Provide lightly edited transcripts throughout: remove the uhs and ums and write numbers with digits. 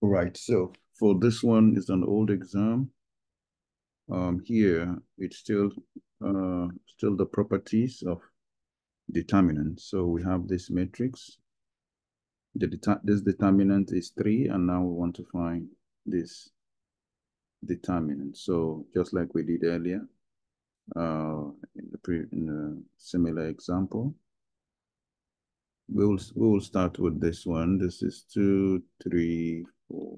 All right, so for this one, it's an old exam. Here it's still the properties of determinant. So we have this matrix. This determinant is 3, and now we want to find this determinant. So just like we did earlier, in the similar example, we will start with this one. This is 2, 3, 4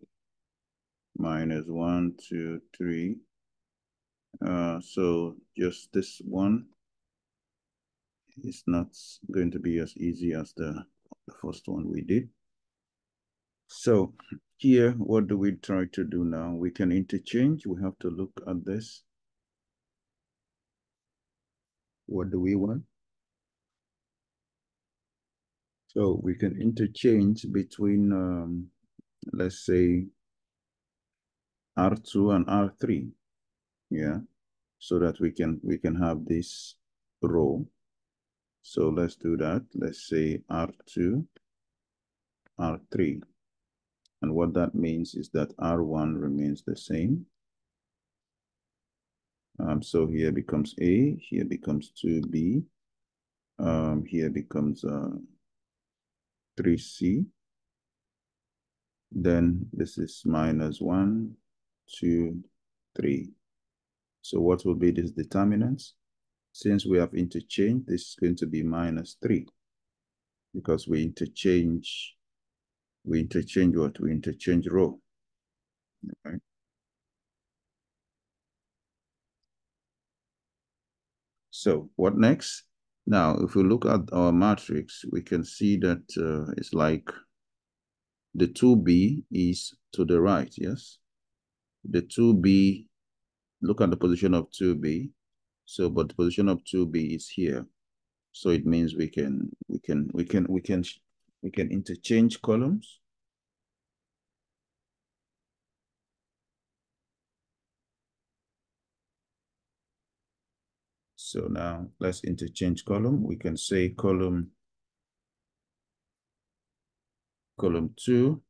minus 1, 2, 3. So just this one is not going to be as easy as the first one we did. So here, what do we try to do now? We can interchange. We have to look at this. What do we want? So we can interchange between, let's say, R2 and R3. Yeah, so that we can have this row. So let's do that. Let's say R2, R3. And what that means is that R1 remains the same. So here becomes A, here becomes 2B, here becomes 3C. Then this is minus 1, 2, 3. So what will be these determinants? Since we have interchanged, this is going to be minus 3 because we interchange what? We interchange row. Okay. So what next? Now, if we look at our matrix, we can see that it's like the 2B is to the right, yes? The 2B, look at the position of 2B. So, but the position of 2B is here. So it means we can interchange columns. So now let's interchange column. We can say column 2.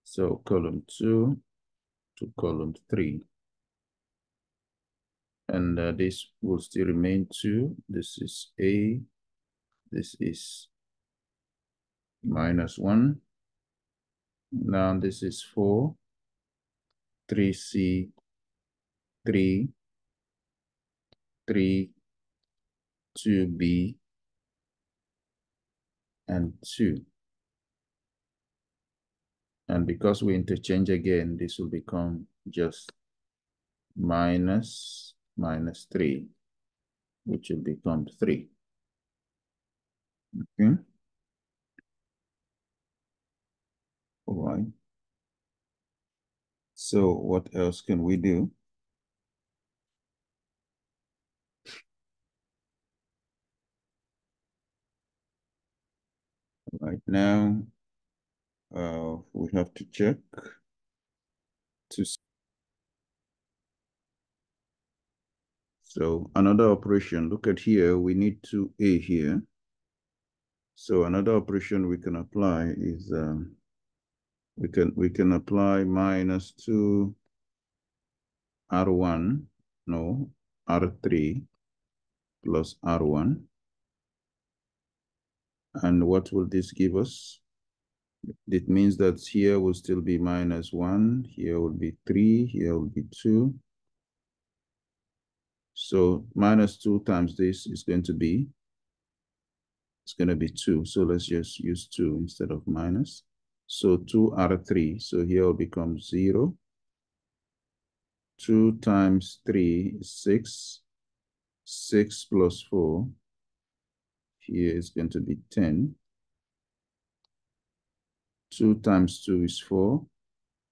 So column 2 to column 3. And this will still remain 2. This is A. This is minus 1. Now this is 4. 3C, 3, 3, 2B, and 2. And because we interchange again, this will become just minus 3, which will become 3. Okay. All right. So what else can we do? Right now, we have to check to see. So another operation, look at here, we need 2A here. So another operation we can apply is we can apply minus 2 R1, no, R3 plus R1. And what will this give us? It means that here will still be minus 1, here will be 3, here will be 2. So minus 2 times this is going to be, it's going to be 2. So let's just use 2 instead of minus. So 2R3, so here will become 0. 2 times 3 is 6. 6 plus 4, here is going to be 10. 2 times 2 is 4.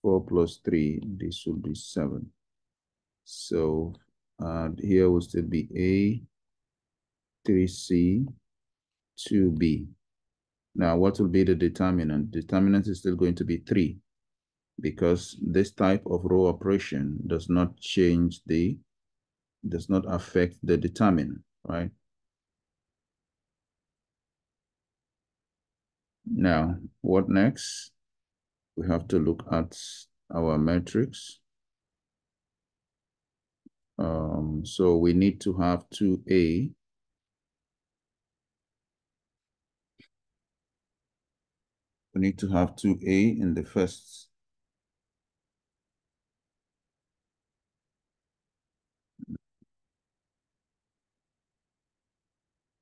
4 plus 3, this will be 7. So here will still be A, 3C, 2B. Now, what will be the determinant? Determinant is still going to be 3 because this type of row operation does not change the does not affect the determinant, right? Now, what next? We have to look at our matrix. So we need to have 2A. We need to have 2A in the first.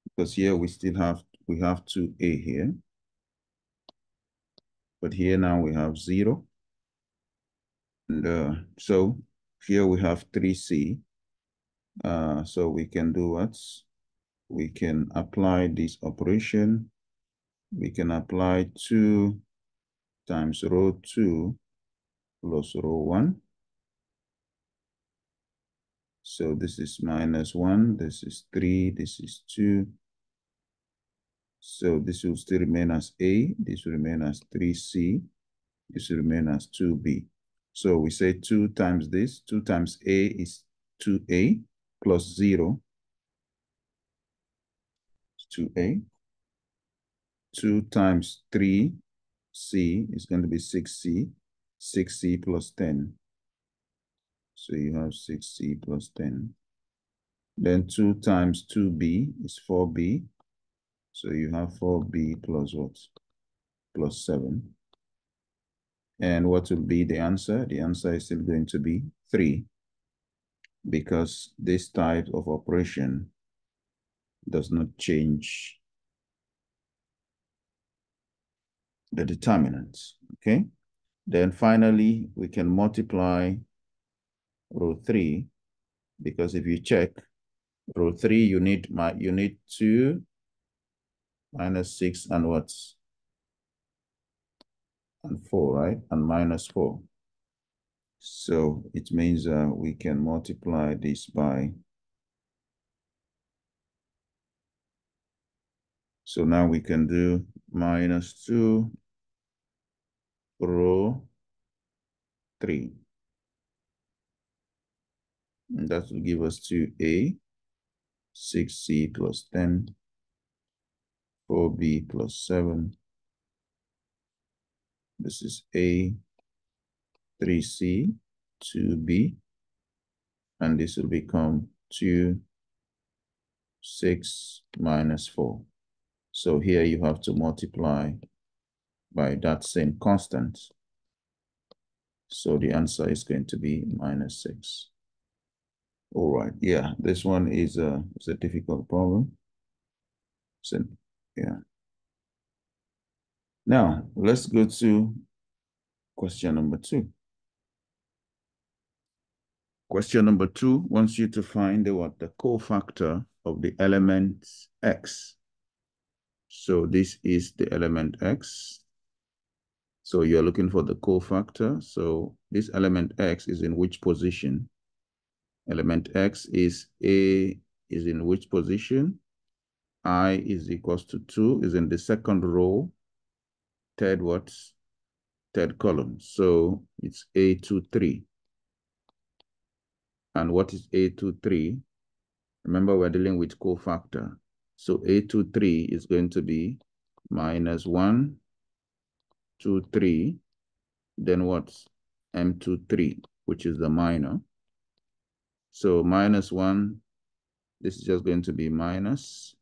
Because here we have 2A here. But here now we have 0. And so here we have 3C. So we can do what? We can apply this operation. We can apply 2 times row 2 plus row 1. So this is -1, this is 3, this is 2. So this will still remain as A, this will remain as 3C, this will remain as 2B. So we say 2 times this, 2 times A is 2A plus 0, 2A. 2 times 3C is going to be 6C, 6C plus 10. So you have 6C plus 10. Then 2 times 2B is 4B. So you have 4B plus what? Plus 7. And what will be the answer? The answer is still going to be 3, because this type of operation does not change the determinants, okay? Then finally, we can multiply row 3, because if you check row 3, you need 2 minus 6 and what? And 4, right? And minus 4. So it means we can multiply this by. So now we can do -2 row 3. And that will give us 2A, 6C plus 10, 4B plus 7. This is A, 3C, 2B. And this will become 2, 6 minus 4. So here you have to multiply by that same constant. So the answer is going to be -6. All right, yeah, this one is a difficult problem. So, yeah. Now, let's go to question number 2. Question number 2 wants you to find the cofactor of the element x. So this is the element x. So you're looking for the cofactor. So this element x is in which position? Element x is in which position? I is equals to 2, is in the second row, third what? Third column. So it's A23. And what is A23? Remember, we're dealing with cofactor. So A23 is going to be -1, 2, 3. Then what's M23, which is the minor. So -1, this is just going to be minus.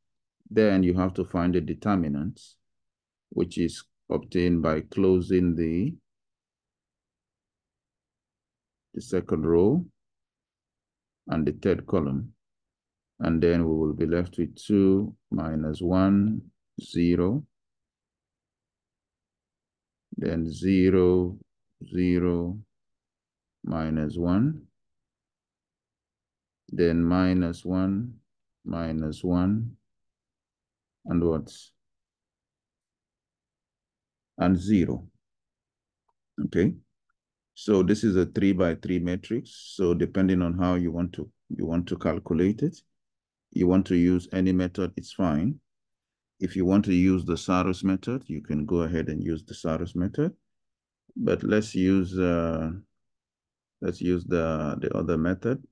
Then you have to find the determinant, which is obtained by closing the second row and the third column. And then we will be left with 2 minus 1, 0. Then 0, 0, -1. Then -1, -1. And what? And 0. Okay. So this is a 3 by 3 matrix. So depending on how you want to calculate it, you want to use any method, it's fine. If you want to use the Saros method, you can go ahead and use the Saros method. But let's use the other method.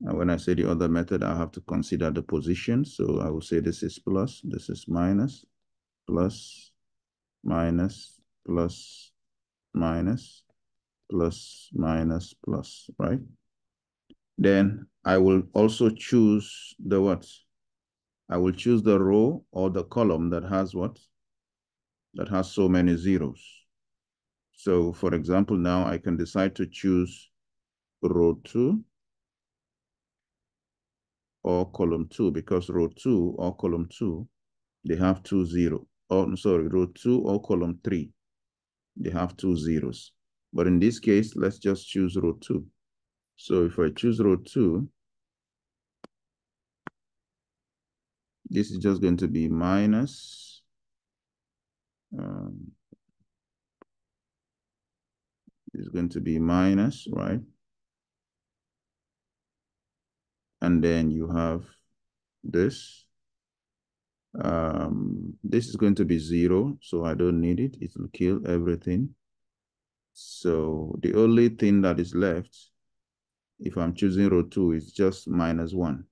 And when I say the other method, I have to consider the position. So I will say this is plus, this is minus, plus, minus, plus, minus, plus, minus, plus, right? Then I will also choose the what? I will choose the row or the column that has what? That has so many zeros. So for example, now I can decide to choose row 2 or column 2 because row 2 or column 2, they have 2 0. Oh, sorry, row 2 or column 3, they have 2 zeros. But in this case, let's just choose row 2. So if I choose row 2, this is just going to be minus, it's going to be minus, right? And then you have this. This is going to be 0, so I don't need it. It will kill everything. So the only thing that is left, if I'm choosing row 2, is just minus 1.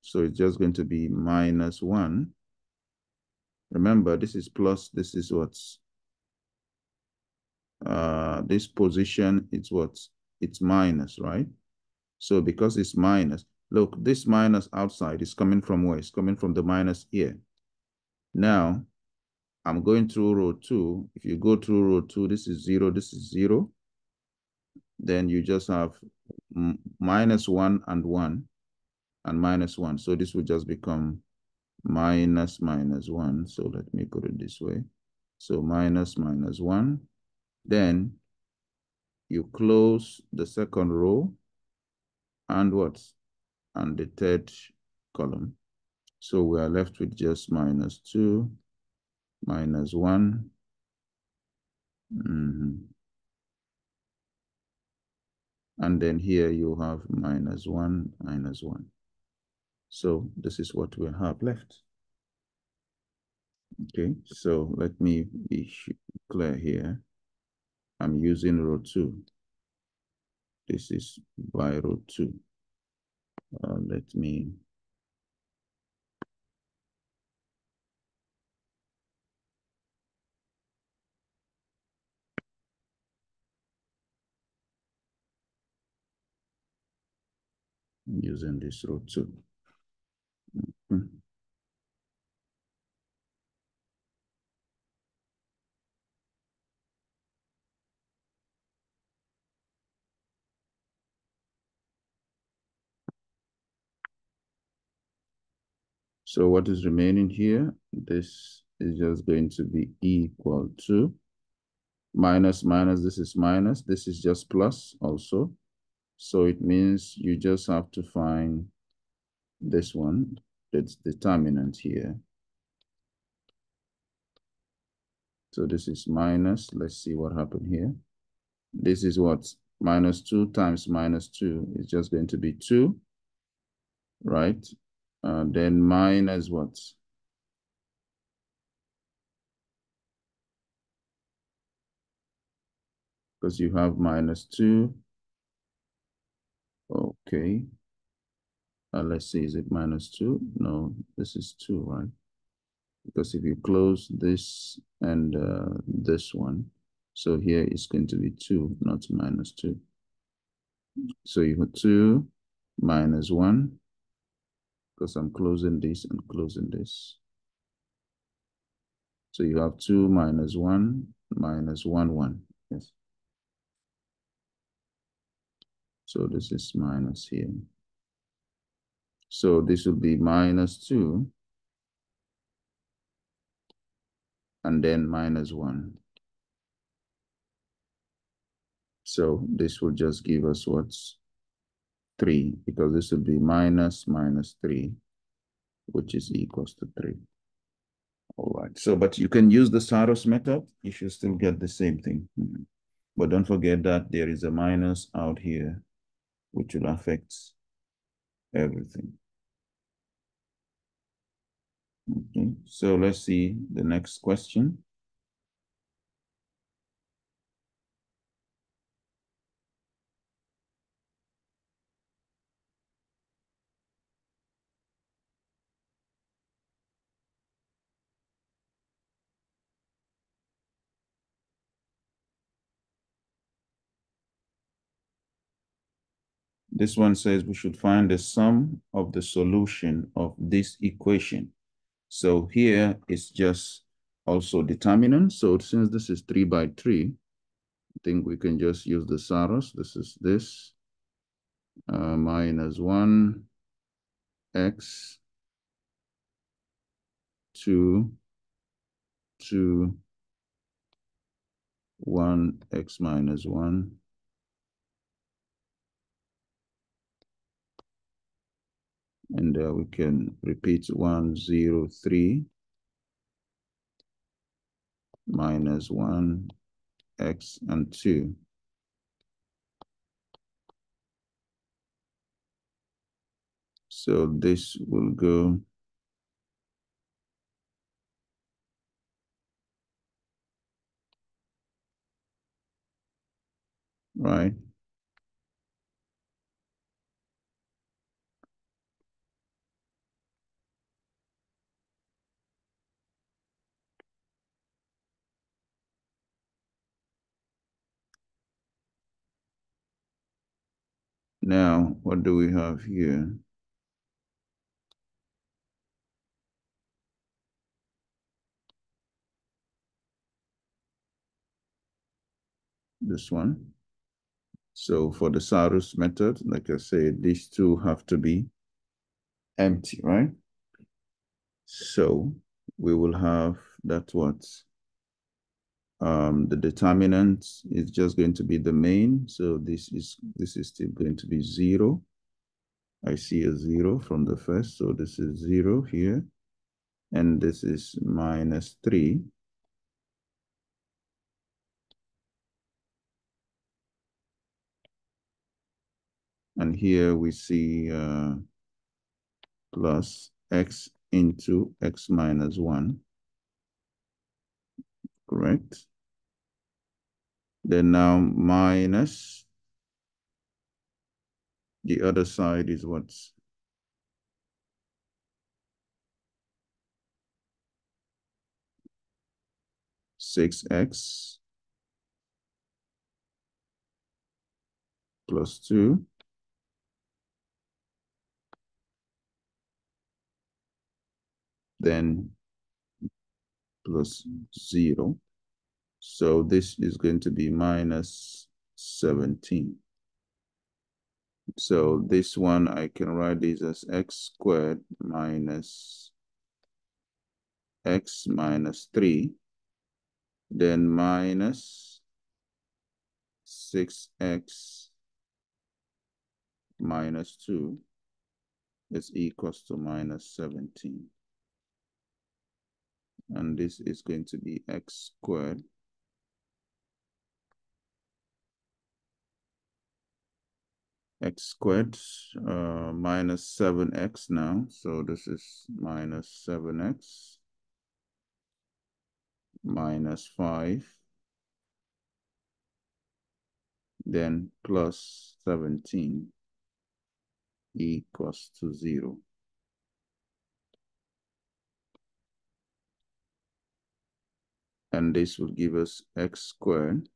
So it's just going to be minus 1. Remember, this is plus, this is what's, this position, it's what? It's minus, right? So because it's minus, look, this minus outside is coming from where? It's coming from the minus here. Now, I'm going through row 2. If you go through row 2, this is 0, this is 0. Then you just have minus 1 and 1 and minus 1. So this will just become minus minus 1. So let me put it this way. So minus minus 1. Then you close the second row and what? And the third column. So we are left with just minus 2, minus 1. And then here you have minus 1, minus 1. So this is what we have left. Okay, so let me be clear here. I'm using row 2. This is by row 2. Let me using this row 2. So what is remaining here? This is just going to be equal to minus minus, this is minus, this is just plus also. So it means you just have to find this one, that's determinant here. So this is minus, let's see what happened here. This is what? Minus 2 times minus 2 is just going to be 2, right? Then minus what? Because you have minus 2. Okay. Let's see, is it minus 2? No, this is 2, right? Because if you close this and this one, so here it's going to be 2, not minus 2. So you have 2 minus 1, because I'm closing this and closing this. So you have 2 minus 1 minus 1, 1. Yes. So this is minus here. So this will be minus 2 and then minus 1. So this will just give us what's 3, because this will be minus minus 3, which is equals to 3. All right. So, but you can use the Saros method. You should still get the same thing. But don't forget that there is a minus out here, which will affect everything. Okay. So let's see the next question. This one says we should find the sum of the solution of this equation. So here it's just also determinant. So since this is 3 by 3, I think we can just use the Saros. This is this minus 1 x 2 2 1 x minus 1 and we can repeat 1 0 3 minus 1 x and 2. So this will go right. Now, what do we have here? This one. So for the Saros method, like I said, these two have to be empty, right? So we will have that what? The determinant is just going to be the main. So this is still going to be 0. I see a 0 from the first. So this is 0 here. And this is minus 3. And here we see plus x into x minus 1, correct? Then now minus, the other side is what? 6x plus 2. Then plus 0. So this is going to be minus 17. So this one, I can write this as x squared minus x minus 3, then minus 6x minus 2 is equals to minus 17. And this is going to be x squared minus 7x now. So this is minus 7x minus 5, then plus 17 equals to 0. And this will give us x squared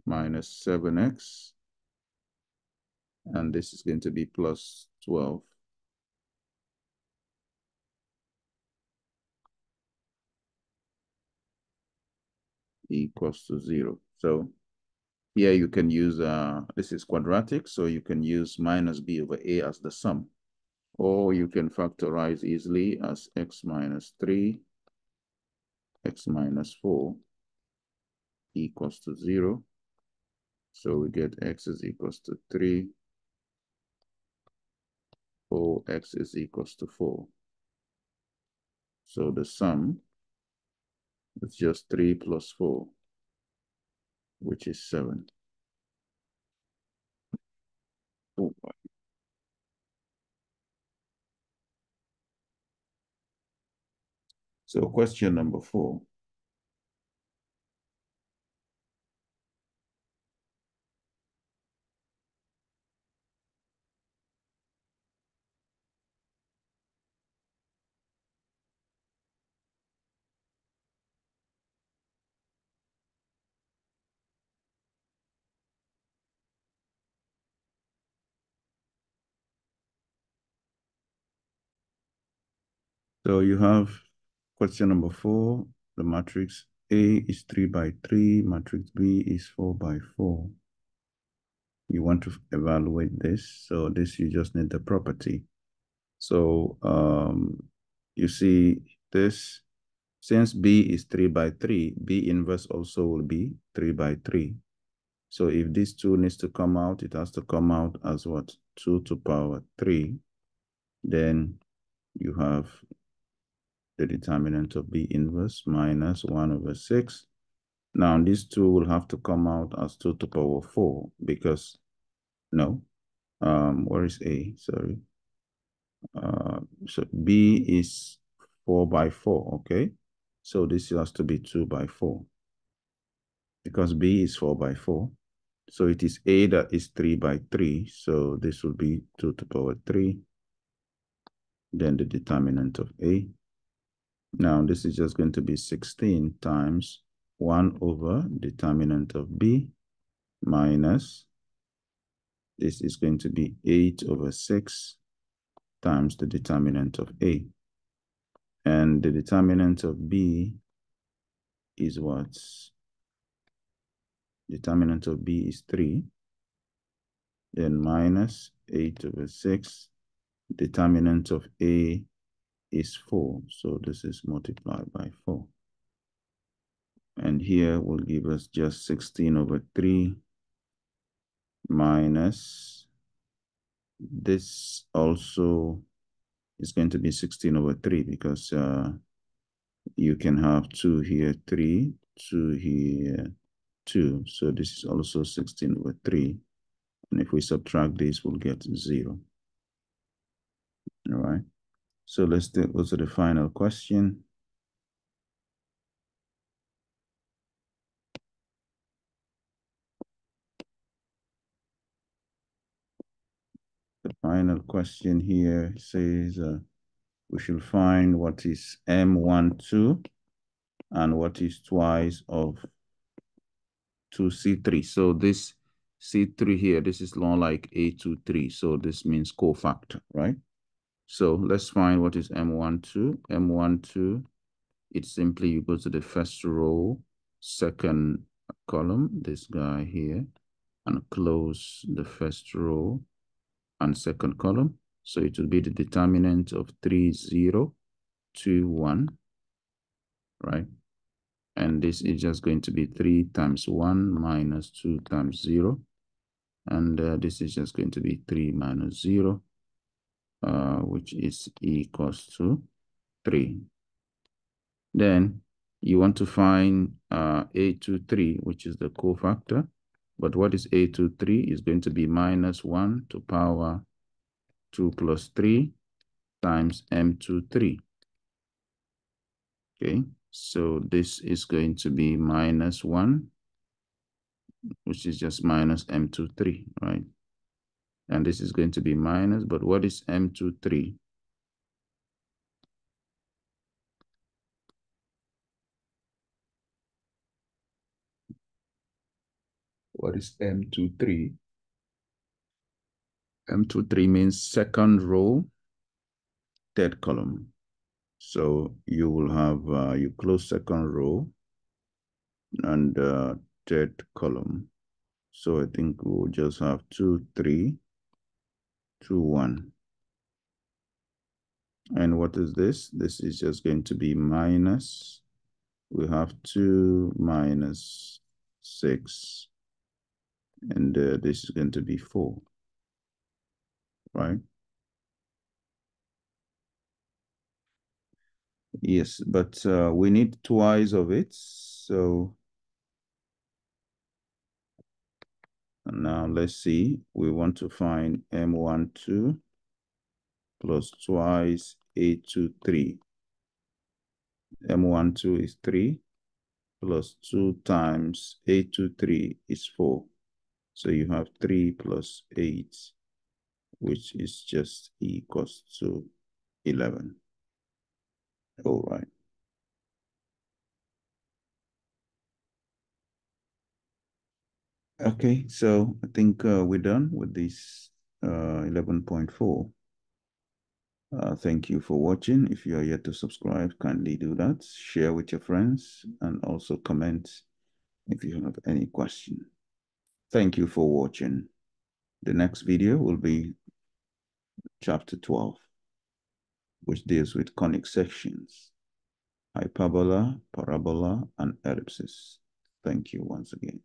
minus 7x. And this is going to be plus 12 equals to 0. So here you can use, this is quadratic, so you can use minus b over a as the sum. Or you can factorize easily as x minus 3, x minus 4 equals to 0. So we get x is equals to 3, or x is equals to 4. So the sum is just 3 plus 4, which is 7. Oh. So question number 4. So you have question number 4. The matrix A is 3 by 3. Matrix B is 4 by 4. You want to evaluate this. So this, you just need the property. So you see this, since B is 3 by 3, B inverse also will be 3 by 3. So if this 2 needs to come out, it has to come out as what? 2 to power 3. Then you have the determinant of B inverse minus 1 over 6. Now these 2 will have to come out as 2 to power 4 because, no, where is A? Sorry. So B is 4 by 4, okay? So this has to be 2 by 4 because B is 4 by 4. So it is A that is 3 by 3. So this will be 2 to power 3. Then the determinant of A. Now this is just going to be 16 times 1 over determinant of B minus, this is going to be 8 over 6 times the determinant of A. And the determinant of B is what? Determinant of B is 3. Then minus 8 over 6. Determinant of A is 4. So this is multiplied by 4. And here will give us just 16 over 3 minus, this also is going to be 16 over 3 because you can have 2 here, 3, 2 here, 2. So this is also 16 over 3. And if we subtract this, we'll get 0. All right. So let's go to the final question. The final question here says we should find what is M12 and what is twice of 2C3. So this C3 here, this is more like A23. So this means cofactor, right? So let's find what is M12. M12, it's simply you go to the first row, second column, this guy here, and close the first row and second column. So it will be the determinant of 3, 0, 2, 1, right? And this is just going to be 3 times 1 minus 2 times 0. And this is just going to be 3 minus 0, which is equals to 3. Then you want to find A23, which is the cofactor. But what is A23? Is going to be minus 1 to power 2 plus 3 times M23. Okay, so this is going to be minus 1, which is just minus M23, right? And this is going to be minus, but what is M23? What is M23? M23 means second row, third column. So you will have, you close second row and third column. So I think we'll just have 2, 3, 2, 1. And what is this? This is just going to be minus, we have 2 minus 6. And this is going to be 4, right? Yes, but we need twice of it. So now let's see. We want to find M12 plus twice A23. M12 is 3 plus 2 times A23 is 4. So you have 3 plus 8, which is just equals to 11. All right. Okay, so I think we're done with this 11.4. Thank you for watching. If you are yet to subscribe, kindly do that. Share with your friends and also comment if you have any question. Thank you for watching. The next video will be chapter 12, which deals with conic sections, hyperbola, parabola, and ellipses. Thank you once again.